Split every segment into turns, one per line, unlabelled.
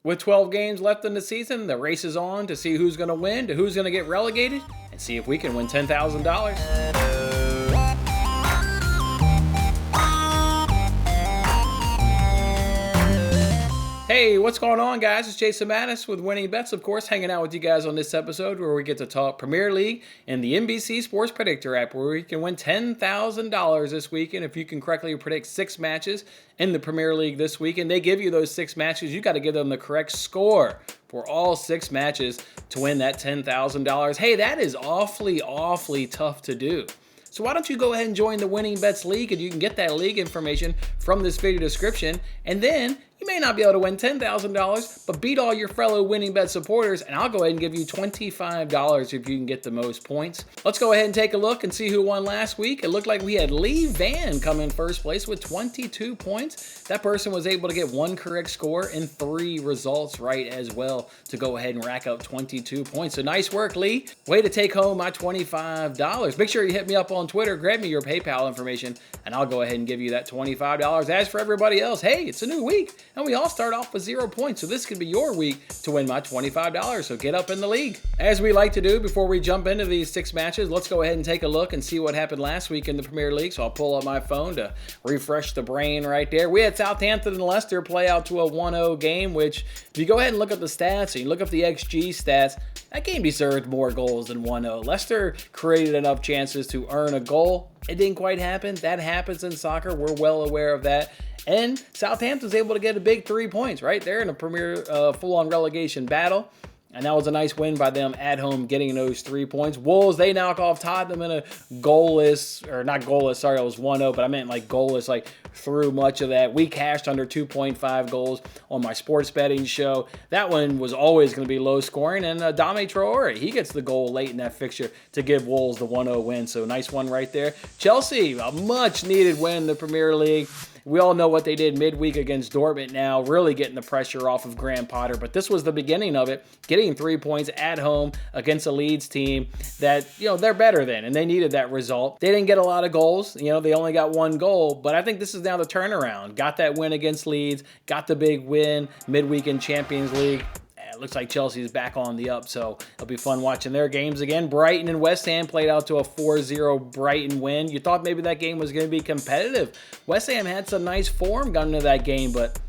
With 12 games left in the season, the race is on to see who's going to win, to who's going to get relegated, and see if we can win $10,000. Hey, what's going on, guys? It's Jason Mattis with Winning Bets, of course, hanging out with you guys on this episode where we get to talk Premier League and the NBC Sports Predictor app, where you can win $10,000 this weekend if you can correctly predict 6 matches in the Premier League this week. And they give you those 6 matches. You got to give them the correct score for all 6 matches to win that $10,000. Hey, that is awfully tough to do. So why don't you go ahead and join the Winning Bets League, and you can get that league information from this video description. And then you may not be able to win $10,000, but beat all your fellow Winning Bet supporters, and I'll go ahead and give you $25 if you can get the most points. Let's go ahead and take a look and see who won last week. It looked like we had Lee Van come in first place with 22 points. That person was able to get 1 correct score and 3 results right as well to go ahead and rack up 22 points. So nice work, Lee. Way to take home my $25. Make sure you hit me up on Twitter, grab me your PayPal information, and I'll go ahead and give you that $25. As for everybody else, hey, it's a new week, and we all start off with 0 points, so this could be your week to win my $25, so get up in the league. As we like to do before we jump into these 6 matches, let's go ahead and take a look and see what happened last week in the Premier League. So I'll pull up my phone to refresh the brain right there. We had Southampton and Leicester play out to a 1-0 game, which if you go ahead and look at the stats, and you look up the XG stats, that game deserved more goals than 1-0. Leicester created enough chances to earn a goal. It didn't quite happen. That happens in soccer. We're well aware of that. And Southampton's able to get a big 3 points, right? They're in a Premier full-on relegation battle. And that was a nice win by them at home, getting those 3 points. Wolves, they knock off Tottenham in a goalless, or not goalless, sorry, it was 1-0, but I meant like goalless, like through much of that. We cashed under 2.5 goals on my sports betting show. That one was always going to be low scoring, and Adama Traore, he gets the goal late in that fixture to give Wolves the 1-0 win, so nice one right there. Chelsea, a much-needed win in the Premier League. We all know what they did midweek against Dortmund now, really getting the pressure off of Graham Potter. But this was the beginning of it, getting 3 points at home against a Leeds team that, they're better than, and they needed that result. They didn't get a lot of goals. They only got 1 goal. But I think this is now the turnaround. Got that win against Leeds, got the big win midweek in Champions League. It looks like Chelsea's back on the up, so it'll be fun watching their games again. Brighton and West Ham played out to a 4-0 Brighton win. You thought maybe that game was going to be competitive. West Ham had some nice form going into that game, but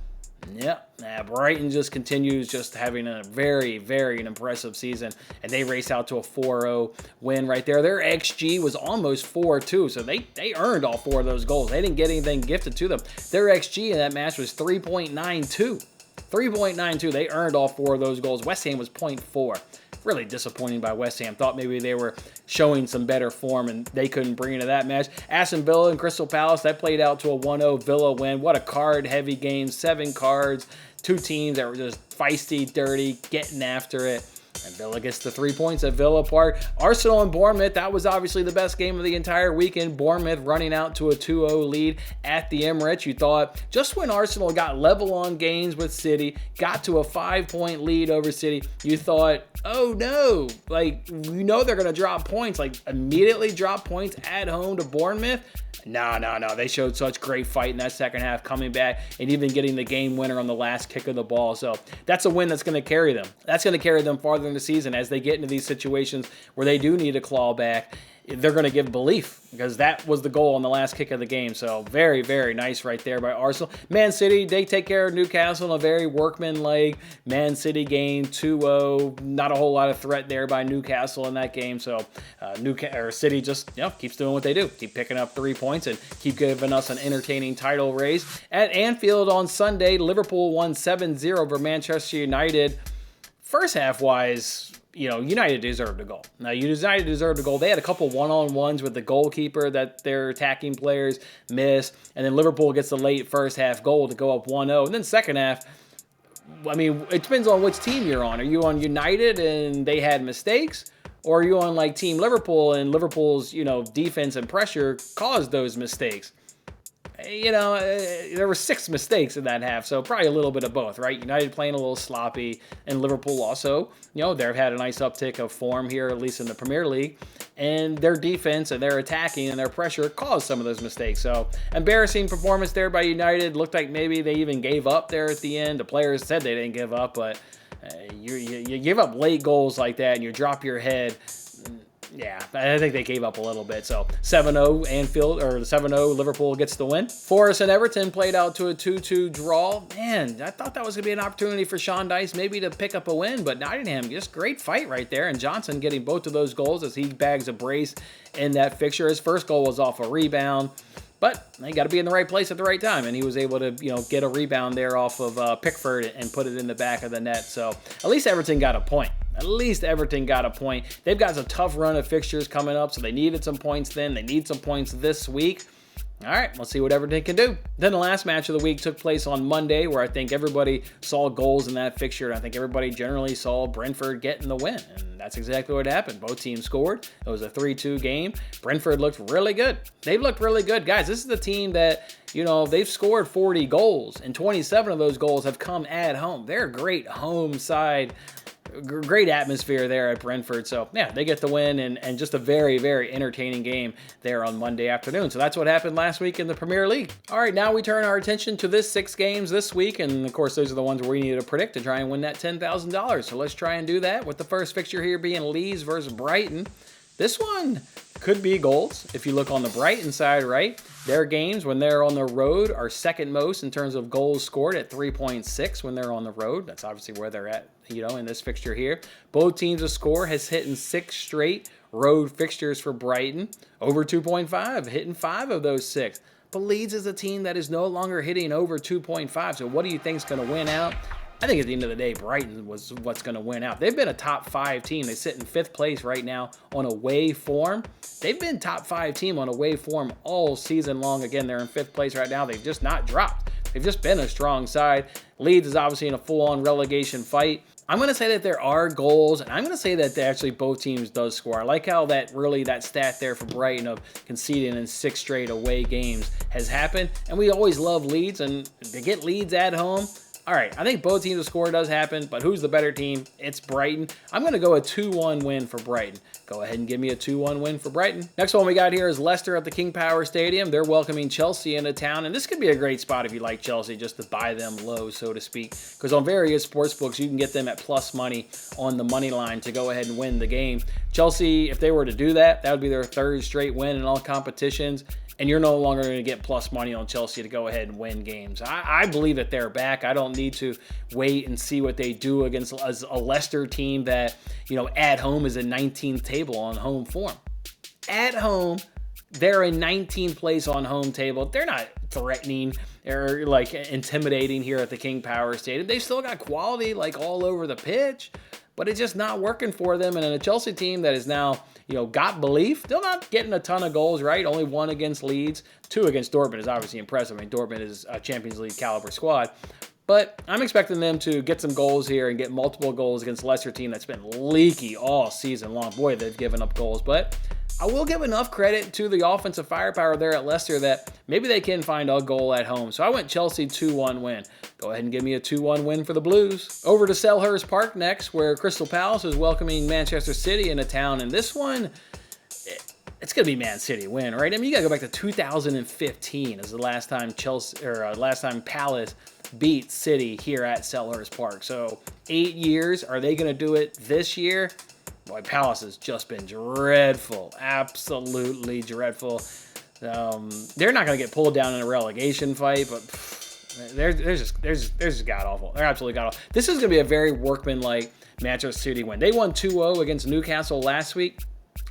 Brighton just continues just having a very impressive season, and they race out to a 4-0 win right there. Their XG was almost 4 too, so they earned all 4 of those goals. They didn't get anything gifted to them. Their XG in that match was 3.92. 3.92. They earned all 4 of those goals. West Ham was 0.4. Really disappointing by West Ham. Thought maybe they were showing some better form and they couldn't bring into that match. Aston Villa and Crystal Palace, that played out to a 1-0 Villa win. What a card-heavy game. 7 cards. 2 teams that were just feisty, dirty, getting after it. And Villa gets the 3 points at Villa Park. Arsenal and Bournemouth, that was obviously the best game of the entire weekend. Bournemouth running out to a 2-0 lead at the Emirates. You thought just when Arsenal got level on games with City, got to a 5-point lead over City, you thought, oh no, they're going to drop points, immediately drop points at home to Bournemouth. No. They showed such great fight in that second half, coming back and even getting the game winner on the last kick of the ball. So that's a win that's going to carry them. That's going to carry them farther in the season as they get into these situations where they do need to claw back. They're going to give belief because that was the goal on the last kick of the game. So very nice right there by Arsenal. Man City, they take care of Newcastle in a very workmanlike Man City game, 2-0. Not a whole lot of threat there by Newcastle in that game. So City just keeps doing what they do. Keep picking up 3 points and keep giving us an entertaining title race. At Anfield on Sunday, Liverpool won 7-0 over Manchester United. First half-wise, United deserved a goal. Now, United deserved a goal. They had a couple one-on-ones with the goalkeeper that their attacking players missed, and then Liverpool gets the late first half goal to go up 1-0. And then second half, it depends on which team you're on. Are you on United and they had mistakes? Or are you on Team Liverpool and Liverpool's, defense and pressure caused those mistakes? There were 6 mistakes in that half, so probably a little bit of both, right? United playing a little sloppy, and Liverpool also, they've had a nice uptick of form here, at least in the Premier League, and their defense and their attacking and their pressure caused some of those mistakes. So embarrassing performance there by United. Looked like maybe they even gave up there at the end. The players said they didn't give up, but you give up late goals like that and you drop your head. Yeah, I think they gave up a little bit. So 7-0 Anfield, or 7-0 Liverpool gets the win. Forest and Everton played out to a 2-2 draw. Man, I thought that was going to be an opportunity for Sean Dice maybe to pick up a win, but Nottingham, just great fight right there. And Johnson getting both of those goals as he bags a brace in that fixture. His first goal was off a rebound, but he got to be in the right place at the right time, and he was able to, get a rebound there off of Pickford and put it in the back of the net. So at least Everton got a point. They've got a tough run of fixtures coming up, so they needed some points then. They need some points this week. All right, let's see what Everton can do. Then the last match of the week took place on Monday, where I think everybody saw goals in that fixture, and I think everybody generally saw Brentford getting the win, and that's exactly what happened. Both teams scored. It was a 3-2 game. Brentford looked really good. They've looked really good. Guys, this is the team that, they've scored 40 goals, and 27 of those goals have come at home. They're a great home side. Great atmosphere there at Brentford. So, yeah, they get the win and just a very, very entertaining game there on Monday afternoon. So that's what happened last week in the Premier League. All right, now we turn our attention to this 6 games this week. And, of course, those are the ones where we need to predict to try and win that $10,000. So let's try and do that with the first fixture here being Leeds versus Brighton. This one could be goals if you look on the Brighton side, right? Their games when they're on the road are second most in terms of goals scored at 3.6 when they're on the road. That's obviously where they're at, in this fixture here. Both teams to score has hit in 6 straight road fixtures for Brighton. Over 2.5, hitting 5 of those 6. But Leeds is a team that is no longer hitting over 2.5. So what do you think is going to win out? I think at the end of the day, Brighton was what's going to win out. They've been a top 5 team. They sit in 5th place right now on away form. They've been top 5 team on away form all season long. Again, they're in 5th place right now. They've just not dropped. They've just been a strong side. Leeds is obviously in a full-on relegation fight. I'm going to say that there are goals, and I'm going to say that actually both teams does score. I like how that stat there for Brighton of conceding in 6 straight away games has happened. And we always love Leeds, and to get Leeds at home, all right, I think both teams to score does happen, but who's the better team? It's Brighton. I'm going to go a 2-1 win for Brighton. Go ahead and give me a 2-1 win for Brighton. Next one we got here is Leicester at the King Power Stadium. They're welcoming Chelsea into town, and this could be a great spot if you like Chelsea, just to buy them low, so to speak, because on various sports books, you can get them at plus money on the money line to go ahead and win the game. Chelsea, if they were to do that, that would be their 3rd straight win in all competitions. And you're no longer going to get plus money on Chelsea to go ahead and win games. I believe that they're back. I don't need to wait and see what they do against a Leicester team that, at home is in 19th table on home form. At home, they're in 19th place on home table. They're not threatening or intimidating here at the King Power Stadium. They've still got quality all over the pitch, but it's just not working for them. And in a Chelsea team that is now, got belief, still not getting a ton of goals, right? Only 1 against Leeds, 2 against Dortmund is obviously impressive. I mean, Dortmund is a Champions League caliber squad. But I'm expecting them to get some goals here and get multiple goals against a Leicester team that's been leaky all season long. Boy, they've given up goals. But I will give enough credit to the offensive firepower there at Leicester that maybe they can find a goal at home. So I went Chelsea 2-1 win. Go ahead and give me a 2-1 win for the Blues. Over to Selhurst Park next, where Crystal Palace is welcoming Manchester City into town. And this one, it's going to be Man City win, right? I mean, you got to go back to 2015 as the last time Palace beat City here at Selhurst Park. So 8 years. Are they going to do it this year? Boy, Palace has just been dreadful. Absolutely dreadful. They're not going to get pulled down in a relegation fight, but they're just god-awful. They're absolutely god-awful. This is going to be a very workmanlike Manchester City win. They won 2-0 against Newcastle last week.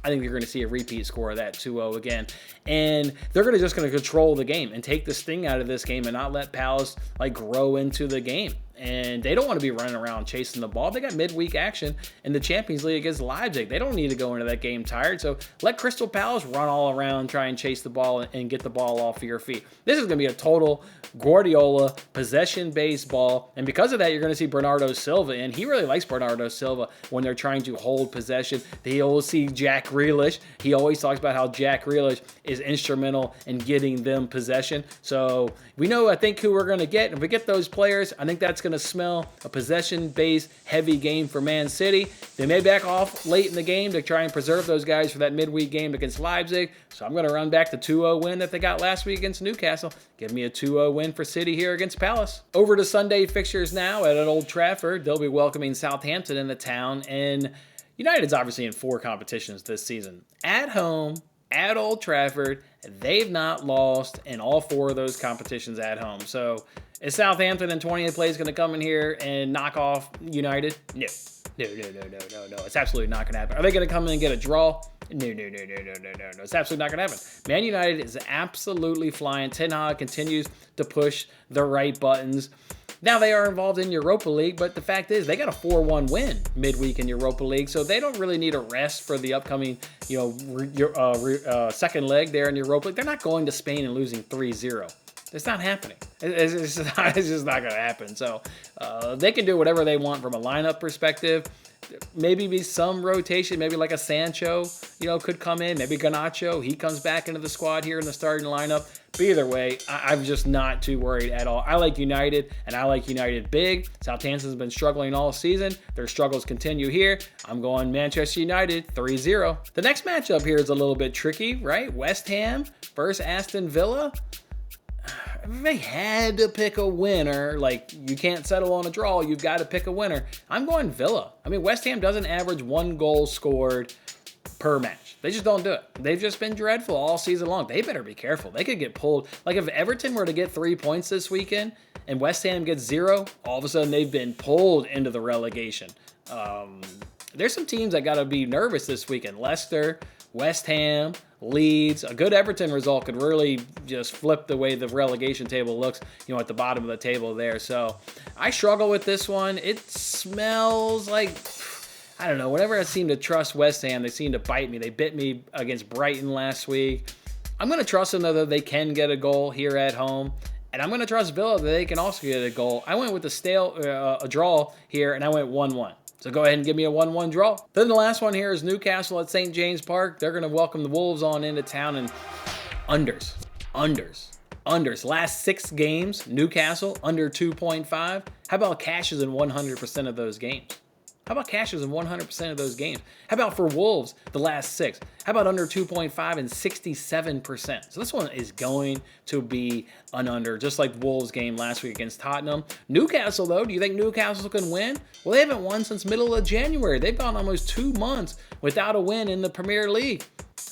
I think you're going to see a repeat score of that 2-0 again. And they're just going to control the game and take the sting out of this game and not let Palace grow into the game. and they don't want to be running around chasing the ball. They got midweek action in the Champions League against Leipzig. They don't need to go into that game tired, so let Crystal Palace run all around, try and chase the ball and get the ball off of your feet. This is going to be a total Guardiola possession-based ball, and because of that, you're going to see Bernardo Silva in. He really likes Bernardo Silva when they're trying to hold possession. He'll see Jack Grealish. He always talks about how Jack Grealish is instrumental in getting them possession. So we know, I think, who we're going to get. If we get those players, I think that's going to smell a possession-based heavy game for Man City. They may back off late in the game to try and preserve those guys for that midweek game against Leipzig. So I'm going to run back the 2-0 win that they got last week against Newcastle. Give me a 2-0 win for City here against Palace. Over to Sunday fixtures now at Old Trafford. They'll be welcoming Southampton into town, and United's obviously in 4 competitions this season. At home, at Old Trafford, they've not lost in all 4 of those competitions at home. So is Southampton in 20th place going to come in here and knock off United? No. No. It's absolutely not going to happen. Are they going to come in and get a draw? No. It's absolutely not going to happen. Man United is absolutely flying. Ten Hag continues to push the right buttons. Now they are involved in Europa League, but the fact is they got a 4-1 win midweek in Europa League, so they don't really need a rest for the upcoming, second leg there in Europa League. They're not going to Spain and losing 3-0. It's not happening. It's just not going to happen. So they can do whatever they want from a lineup perspective. Maybe be some rotation, maybe like a Sancho, could come in. Maybe Garnacho, he comes back into the squad here in the starting lineup. But either way, I'm just not too worried at all. I like United, and I like United big. Southampton's been struggling all season. Their struggles continue here. I'm going Manchester United 3-0. The next matchup here is a little bit tricky, right? West Ham versus Aston Villa. They had to pick a winner. Like, you can't settle on a draw. You've got to pick a winner. I'm going Villa. I mean, West Ham doesn't average 1 goal scored per match. They just don't do it. They've just been dreadful all season long. They better be careful. They could get pulled. Like, if Everton were to get 3 points this weekend and West Ham gets 0, all of a sudden they've been pulled into the relegation. There's some teams that got to be nervous this weekend. Leicester, West Ham, Leeds. A good Everton result could really just flip the way the relegation table looks, at the bottom of the table there. So I struggle with this one. It smells like, I don't know, whenever I seem to trust West Ham, they seem to bite me. They bit me against Brighton last week. I'm going to trust them, though, that they can get a goal here at home. And I'm going to trust Villa that they can also get a goal. I went with a draw here, and I went 1-1. So go ahead and give me a 1-1 draw. Then the last one here is Newcastle at St. James Park. They're going to welcome the Wolves on into town, and unders. Last 6 games, Newcastle under 2.5. How about cashes in 100% of those games? How about for Wolves, the last 6? How about under 2.5 and 67%? So this one is going to be an under, just like Wolves' game last week against Tottenham. Newcastle, though, do you think Newcastle can win? Well, they haven't won since middle of January. They've gone almost 2 months without a win in the Premier League.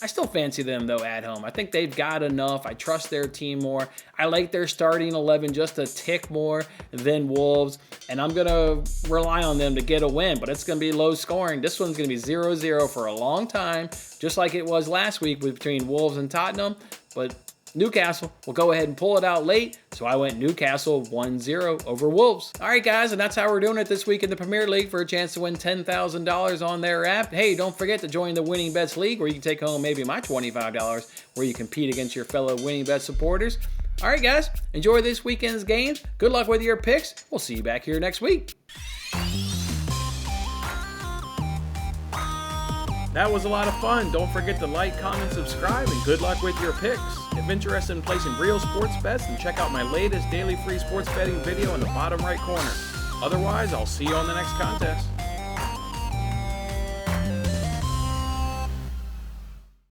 I still fancy them, though, at home. I think they've got enough. I trust their team more. I like their starting 11 just a tick more than Wolves, and I'm going to rely on them to get a win, but it's going to be low scoring. This one's going to be 0-0 for a long time, just like it was last week between Wolves and Tottenham, but Newcastle will go ahead and pull it out late, so I went Newcastle 1-0 over Wolves. All right, guys, and that's how we're doing it this week in the Premier League for a chance to win $10,000 on their app. Hey, don't forget to join the Winning Bets League, where you can take home maybe my $25, where you compete against your fellow Winning Bet supporters. All right, guys, enjoy this weekend's games. Good luck with your picks. We'll see you back here next week. That was a lot of fun. Don't forget to like, comment, subscribe, and good luck with your picks. If interested in placing real sports bets, then check out my latest daily free sports betting video in the bottom right corner. Otherwise, I'll see you on the next contest.